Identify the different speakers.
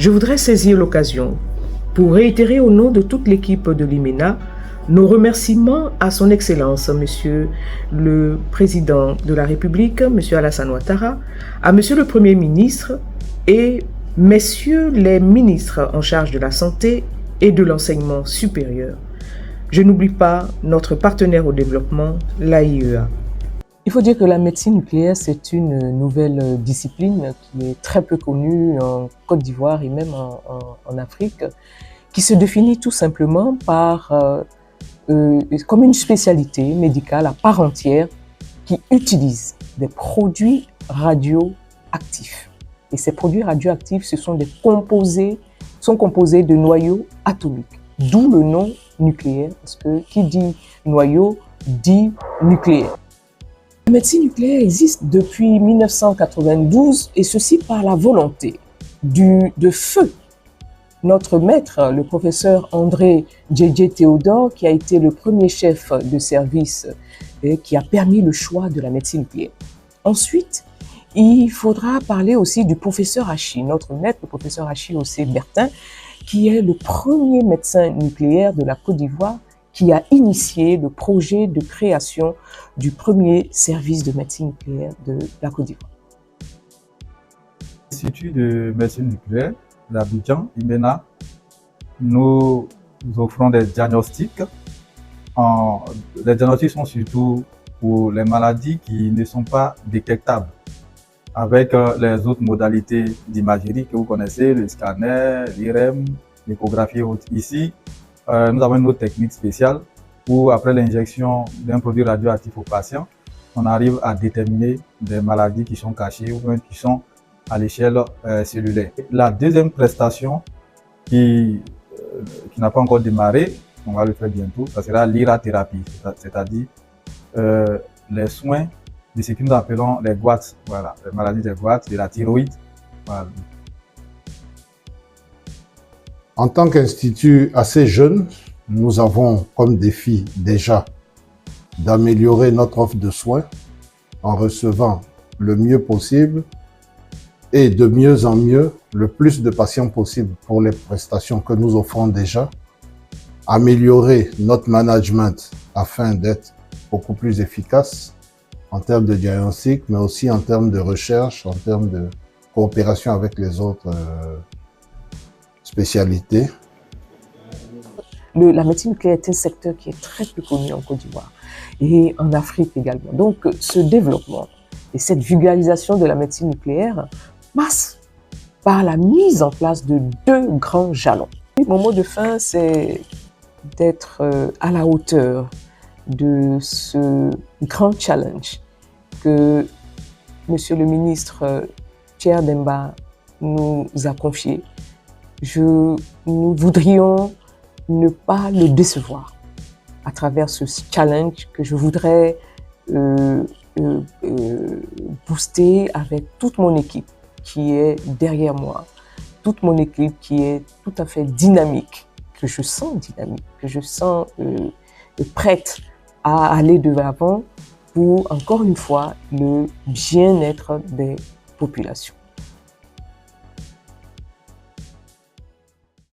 Speaker 1: Je voudrais saisir l'occasion pour réitérer au nom de toute l'équipe de l'IMENA nos remerciements à son Excellence, Monsieur le Président de la République, Monsieur Alassane Ouattara, à Monsieur le Premier ministre et Messieurs les ministres en charge de la santé et de l'enseignement supérieur. Je n'oublie pas notre partenaire au développement, l'AIEA. Il faut dire que la médecine nucléaire, c'est une nouvelle discipline qui est très peu connue en Côte d'Ivoire et même en Afrique, qui se définit tout simplement par comme une spécialité médicale à part entière qui utilise des produits radioactifs. Et ces produits radioactifs, ce sont sont composés de noyaux atomiques, d'où le nom nucléaire, parce que qui dit noyau dit nucléaire. La médecine nucléaire existe depuis 1992 et ceci par la volonté de feu notre maître, le professeur André Djedje Théodore, qui a été le premier chef de service et qui a permis le choix de la médecine nucléaire. Ensuite, il faudra parler aussi du professeur Hachi, notre maître, le professeur Hachi Ossé Bertin, qui est le premier médecin nucléaire de la Côte d'Ivoire qui a initié le projet de création du premier service de médecine nucléaire de la Côte d'Ivoire.
Speaker 2: L'Institut de médecine nucléaire d'Abidjan, IMENA, nous offrons des diagnostics. Les diagnostics sont surtout pour les maladies qui ne sont pas détectables avec les autres modalités d'imagerie que vous connaissez, le scanner, l'IRM, l'échographie et autres. Ici, nous avons une autre technique spéciale où, après l'injection d'un produit radioactif au patient, on arrive à déterminer des maladies qui sont cachées ou même qui sont à l'échelle cellulaire. La deuxième prestation qui n'a pas encore démarré, on va le faire bientôt, ça sera l'irathérapie, c'est-à-dire les soins de ce que nous appelons les goitres, voilà, les maladies des goitres, de la thyroïde. Voilà.
Speaker 3: En tant qu'institut assez jeune, nous avons comme défi déjà d'améliorer notre offre de soins en recevant le mieux possible et de mieux en mieux le plus de patients possible pour les prestations que nous offrons déjà, améliorer notre management afin d'être beaucoup plus efficace en termes de diagnostic, mais aussi en termes de recherche, en termes de coopération avec les autres spécialités.
Speaker 1: La médecine nucléaire est un secteur qui est très peu connu en Côte d'Ivoire et en Afrique également. Donc ce développement et cette vulgarisation de la médecine nucléaire passe par la mise en place de deux grands jalons. Mon mot de fin, c'est d'être à la hauteur de ce grand challenge que Monsieur le ministre Pierre Demba nous a confié. Nous voudrions ne pas le décevoir à travers ce challenge que je voudrais booster avec toute mon équipe qui est derrière moi, toute mon équipe qui est tout à fait dynamique, que je sens prête à aller de l'avant pour, encore une fois, le bien-être des populations.